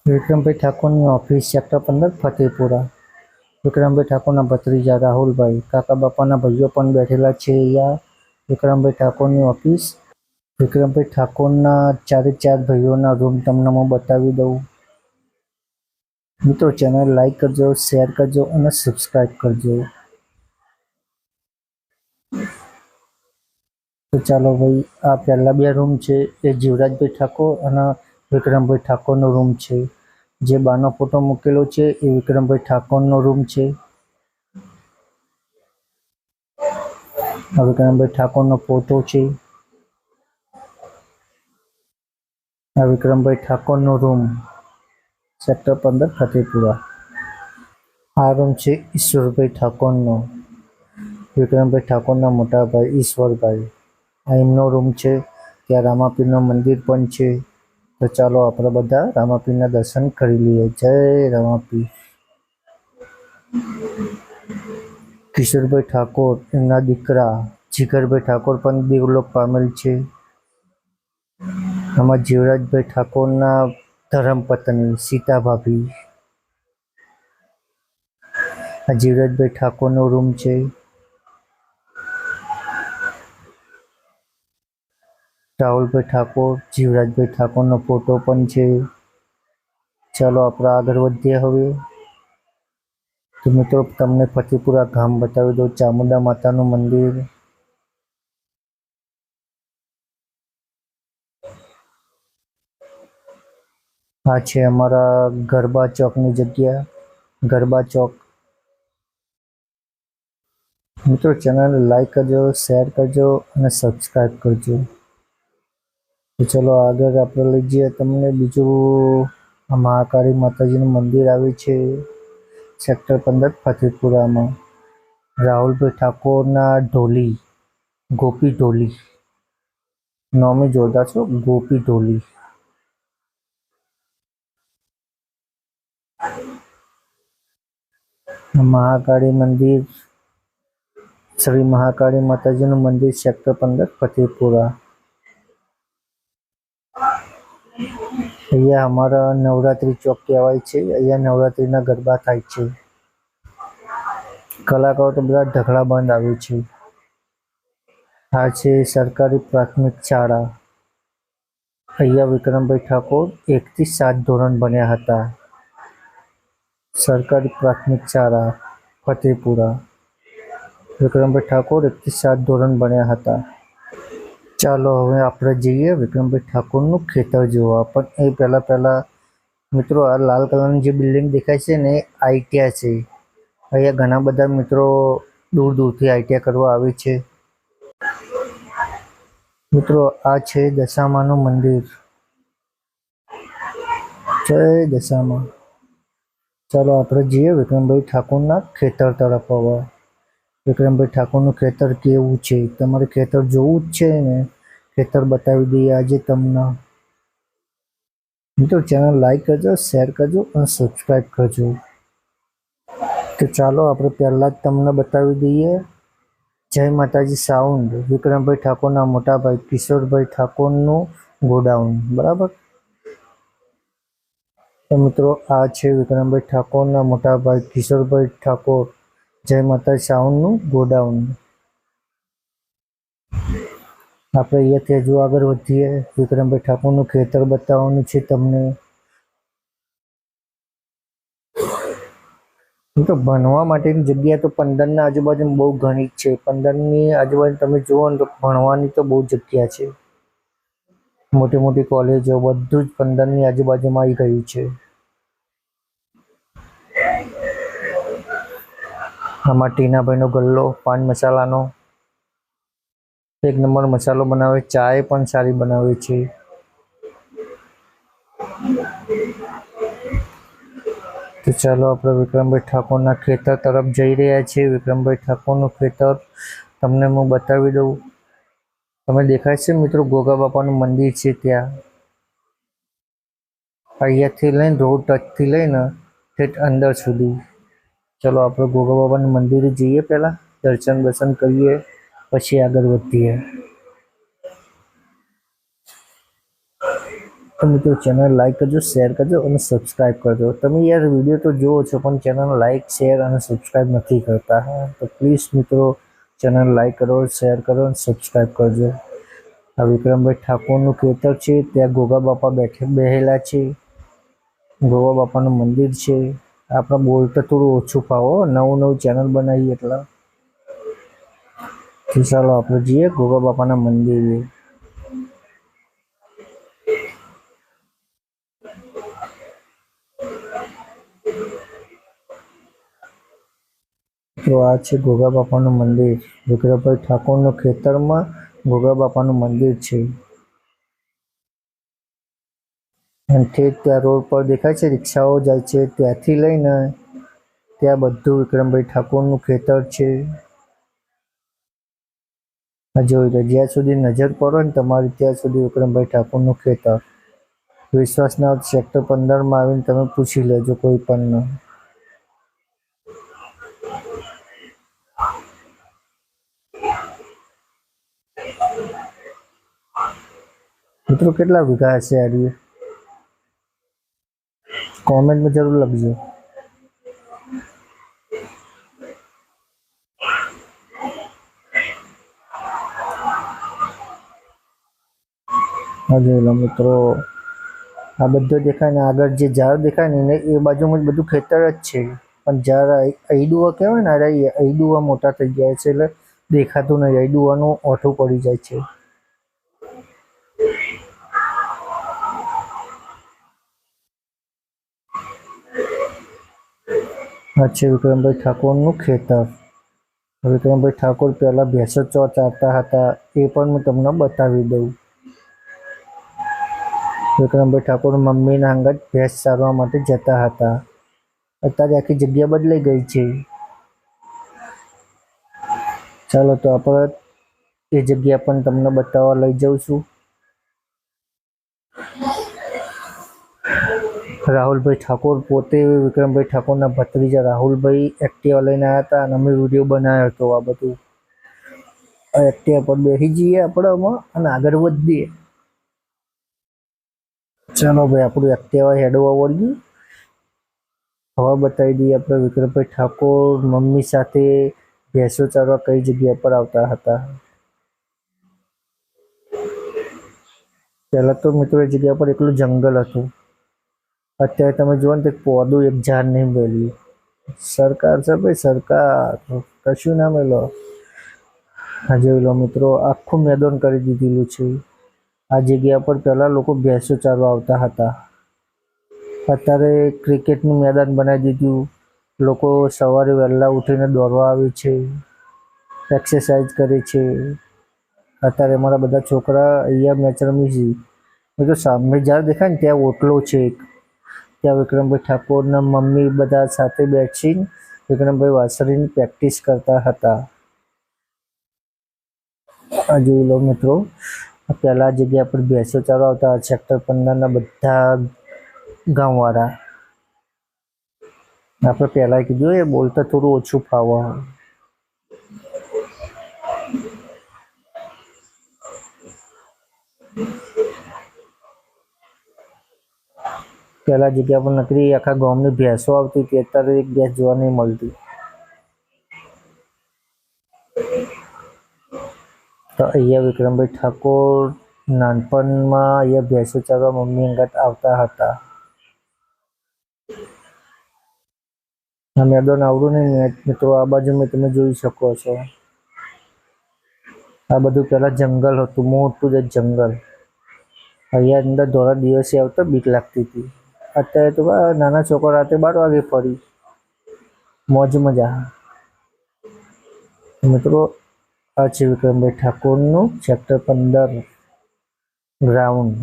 વિક્રમભાઈ ઠાકોરની office sector 15 Fatepura. વિક્રમભાઈ ઠાકોરના ભત્રીજા રાહુલભાઈ, કાકા બાપાના ભાઈઓ પણ બેઠેલા છે. અહીંયા વિક્રમભાઈ ઠાકોરની ઓફિસ. વિક્રમભાઈ ઠાકોરના 4 ભાઈઓના રૂમ તમને હું બતાવી દઉં. મિત્રો, ચેનલ લાઈક કરજો, શેર કરજો અને સબસ્ક્રાઈબ કરજો. તો ચાલો ભાઈ, આ પહેલા 2 રૂમ છે એ જીવરાજભાઈ ઠાકોર અને વિક્રમભાઈ ઠાકોરનો રૂમ છે. જે બાનો ફોટો મૂકેલો છે એ વિક્રમભાઈ ઠાકોરનો રૂમ છે. આ વિક્રમભાઈ ઠાકોરનો ફોટો છે. આ વિક્રમભાઈ ઠાકોરનો રૂમ સેક્ટર 15 ફતેપુરા. આ રૂમ છે ઈશ્વરભાઈ ઠાકોરનો. વિક્રમભાઈ ઠાકોરના મોટા ભાઈ ઈશ્વરભાઈ. આ એમનો રૂમ છે. ત્યાં રામાપીરનું મંદિર પણ છે. તો ચાલો આપણે બધા રામાપીરના દર્શન કરી લઈએ. જય રામાપીર. કિશોરભાઈ ઠાકોર, એમના દીકરા જીગરભાઈ ઠાકોર પણ દેવલોક પામેલ છે. આમાં જીવરાજભાઈ ઠાકોરના ધર્મપત્ની સીતા ભાભી. આ જીવરાજભાઈ ઠાકોરનો રૂમ છે. રાહુલભાઈ ઠાકોર, જીવરાજભાઈ ઠાકોરનો ફોટો પણ છે. ચાલો આપણે આગળ વધીએ હવે. તો મિત્રો, તમને ફતેપુરા ગામ બતાવી દઉં. ચામુંડા માતાનું મંદિર. આ છે અમારા ગરબા ચોકની જગ્યા, ગરબા ચોક. મિત્રો, ચેનલ લાઈક કરજો, શેર કરજો અને સબસ્ક્રાઈબ કરજો. તો ચલો આગળ આપણે લઈ જઈએ તમને. બીજું મહાકાળી માતાજીનું મંદિર આવે છે સેક્ટર 15 ફતેપુરામાં. રાહુલભાઈ ઠાકોરના ઢોલી, ગોપી ઢોલી. નોમે જોરદાર છો, ગોપી ઢોલી. મહાકાળી મંદિર, શ્રી મહાકાળી માતાજીનું મંદિર સેક્ટર 15 ફતેપુરા. અહીંયા અમારા નવરાત્રી ચોક કહેવાય છે. અહીંયા નવરાત્રીના ગરબા થાય છે. કલાકારો તો બધા ઢગલા બંધ આવે છે. આ છે સરકારી પ્રાથમિક શાળા. અહીંયા વિક્રમભાઈ ઠાકોર 1 થી 7 ધોરણ ભણ્યા હતા. સરકારી પ્રાથમિક શાળા ફતેપુરા. વિક્રમભાઈ ઠાકોર 1 થી 7 ધોરણ ભણ્યા હતા. ચાલો હવે આપણે જઈએ વિક્રમભાઈ ઠાકોરનું ખેતર જોવા. પણ એ પહેલાં મિત્રો, આ લાલ કલરની જે બિલ્ડિંગ દેખાય છે ને, ITI છે. અહીંયા ઘણા બધા મિત્રો દૂર દૂરથી ITI કરવા આવે છે. મિત્રો, આ છે દશામાનું મંદિર. જય દશામાં. ચાલો આપણે જઈએ વિક્રમભાઈ ઠાકોરના ખેતર તરફ. હવે વિક્રમભાઈ ઠાકોરનું ખેતર કેવું છે, તમારે ખેતર જોવું જ છે ને, ખેતર બતાવી દઈએ આજે તમને. મિત્રો, ચેનલ લાઈક કરજો, શેર કરજો અને સબસ્ક્રાઈબ કરજો. તો ચાલો આપણે પહેલાં જ તમને બતાવી દઈએ. જય માતાજી સાઉન્ડ, વિક્રમભાઈ ઠાકોરના મોટા ભાઈ કિશોરભાઈ ઠાકોરનું ગોડાઉન. બરાબર. તો મિત્રો, આ છે વિક્રમભાઈ ઠાકોરના મોટા ભાઈ કિશોરભાઈ ઠાકોર જય માતાજી સાઉન્ડનું ગોડાઉન. આપણે અહીંયાથી હજુ આગળ વધીએ. વિક્રમભાઈ ઠાકોરનું ખેતર બતાવવાનું છે તમને. તો ભણવા માટેની જગ્યા તો 15ની આજુબાજુ બહુ ઘણી જ છે. 15ની આજુબાજુ તમે જુઓ ને તો ભણવાની તો બહુ જગ્યા છે. મોટી મોટી કોલેજો બધું જ 15ની આજુબાજુમાં આવી ગયું છે. આમાં ટીનાભાઈનો ગલ્લો પાન મસાલાનો 1 નંબર મસાલો બનાવે. ચાય પણ સારી બનાવે છે. તો ચાલો આપણે વિક્રમભાઈ ઠાકોરના ખેતર તરફ જઈ રહ્યા છીએ. વિક્રમભાઈ ઠાકોરનું ખેતર તમને હું બતાવી દઉં. તમે દેખાય છે મિત્રો, ગોગા બાપાનું મંદિર છે ત્યાં. અહીંયાથી લઈને રોડ ટચથી લઈને ઠેઠ અંદર સુધી. ચલો આપણે ગોગા બાબાનું મંદિરે જઈએ, પહેલાં દર્શન કરીએ, પછી આગળ વધીએ. તો મિત્રો ચેનલ લાઈક કરજો, શેર કરજો અને સબસ્ક્રાઇબ કરજો. તમે યાર વિડીયો તો જુઓ છો પણ ચેનલ લાઈક, શેર અને સબસ્ક્રાઇબ નથી કરતા. હા, તો પ્લીઝ મિત્રો ચેનલ લાઈક કરો, શેર કરો અને સબસ્ક્રાઇબ કરજો. આ વિક્રમભાઈ ઠાકોરનું ખેતર છે, ત્યાં ગોગા બાપા બેહેલા છે. ગોગા બાપાનું મંદિર છે. આપણે બોલતા થોડું ઓછું ફાવો, નવું ચેનલ બનાવીએ એટલે. તો ચાલો આપણે જઈએ ગોગા બાપાના મંદિરે. તો આ છે ગોગા બાપાનું મંદિર. વિક્રમભાઈ ઠાકોરના ખેતરમાં ગોગા બાપાનું મંદિર છે. અને ત્યાં રોડ પર દેખાય છે રિક્ષાઓ જાય છે, ત્યાંથી લઈને ત્યાં બધું વિક્રમભાઈ ઠાકોરનું ખેતર છે. જોઈ લો, જ્યાં સુધી નજર પડો ને તમારી ત્યાં સુધી વિક્રમભાઈ ઠાકોરનું ખેતર. વિશ્વાસ ના હોય સેક્ટર 15માં આવીને તમે પૂછી લેજો કોઈ પણ. મિત્રો કેટલા વીઘા હશે આ? કોમેન્ટમાં જરૂર લખજો. જોઈ લો મિત્રો, આ બધું દેખાય ને આગળ જે ઝાડ દેખાય ને એ બાજુમાં બધું ખેતર જ છે. પણ ઝાડ અઈડુઆ કહેવાય ને, અઈડુઆ મોટા થઈ ગયા છે એટલે દેખાતું નહીં. અઈડુઆનું ઓઠું પડી જાય છે. આ છે વિક્રમભાઈ ઠાકોરનું ખેતર. વિક્રમભાઈ ઠાકોર પહેલા ભેંસો ચારતા હતા, એ પણ હું તમને બતાવી દઉં. વિક્રમભાઈ ઠાકોર મમ્મીના અંગત ભેંસ ચારવા માટે જતા હતા. અત્યારે આખી જગ્યા બદલાઈ ગઈ છે. ચાલો તો આપણે એ જગ્યા પણ તમને બતાવવા લઈ જાઉં છું. રાહુલભાઈ ઠાકોર પોતે વિક્રમભાઈ ઠાકોરના ભત્રીજા રાહુલભાઈ એક્ટિવા લઈને આવ્યા હતા અને અમે વિડીયો બનાવ્યો હતો. આ બધું એક્ટિવા પર બેસી જઈએ આપણે આમાં અને આગળ વધીએ. ચાલો ભાઈ, આપણું એક્ટિવા હેડવા વળ્યું. હવા બતાવી દઈએ આપણે વિક્રમભાઈ ઠાકોર મમ્મી સાથે ભેંસો ચારવા કઈ જગ્યા પર આવતા હતા. પહેલા તો મિત્રો એ જગ્યા પર એકલું જંગલ હતું. અત્યારે તમે જુઓ ને, પોદું એક ઝાડ નહીં મેલ્યું. સરકાર છે ભાઈ, સરકાર કશું ના મેલો. હા જોઈ લો મિત્રો, આખું મેદાન કરી દીધેલું છે. આ જગ્યા પર પહેલા લોકો ભેંસો ચારવા આવતા હતા. અત્યારે ક્રિકેટનું મેદાન બનાવી દીધું. લોકો સવારે વહેલા ઉઠીને દોડવા આવે છે, એક્સરસાઇઝ કરે છે. અત્યારે અમારા બધા છોકરા અહીંયા મેચ રમી છે. મિત્રો સામે ઝાડ દેખાય ને ત્યાં ઓટલો છે. ત્યાં વિક્રમભાઈ ઠાકોરના મમ્મી બધા સાથે બેસીને વિક્રમભાઈ વાસળીની પ્રેક્ટિસ કરતા હતા. આ જોઈ લો મિત્રો, પહેલા જગ્યા પર ભેંસો ચારવા આવતા સેક્ટર 15ના બધા ગામવાળા. આપણે પહેલા કીધું એ બોલતા થોડું ઓછું ફાવો. પહેલા જગ્યા પર નકરી આખા ગામની ભેંસો આવતી હતી. અત્યારે એક ભેંસ જોવા નહીં મળતી. તો અહીંયા વિક્રમભાઈ ઠાકોર નાનપણમાં અહીંયા ભેંસો ચારવા મમ્મી અંગત આવતા હતા. આ મેદાન આવડું નહીં મિત્રો, આ બાજુ મેં તમે જોઈ શકો છો. આ બધું પહેલા જંગલ હતું, મોટું જ જંગલ. અહીંયા અંદર ધોળા દિવસે આવતા બીક લાગતી હતી. અત્યારે તો નાના છોકરા રાતે 12 વાગે ફરી મોજ મજા. મિત્રો આ છે વિક્રમભાઈ ઠાકોરનું સેક્ટર 15 ગ્રાઉન્ડ.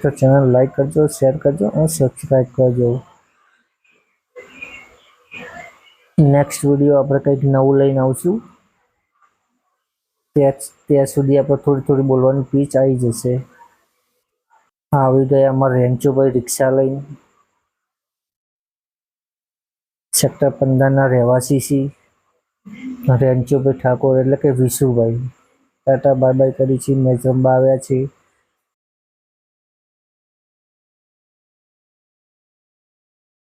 તો ચેનલ લાઈક કરજો, શેર કરજો અને સબસ્ક્રાઈબ કરજો. નેક્સ્ટ વિડીયો આપણે કંઈક નવું લઈને આવશું. ત્યાં સુધી આપણે થોડી બોલવાની પીચ આવી જશે. આવી ગયા અમારા રેન્ચોભાઈ રિક્ષા લઈને. સેક્ટર 15ના રહેવાસી છીએ. રેન્ચુભાઈ ઠાકોર એટલે કે વિશુભાઈ. ટાટા બાય બાય કરી છીએ. મેચ રમવા આવ્યા છીએ.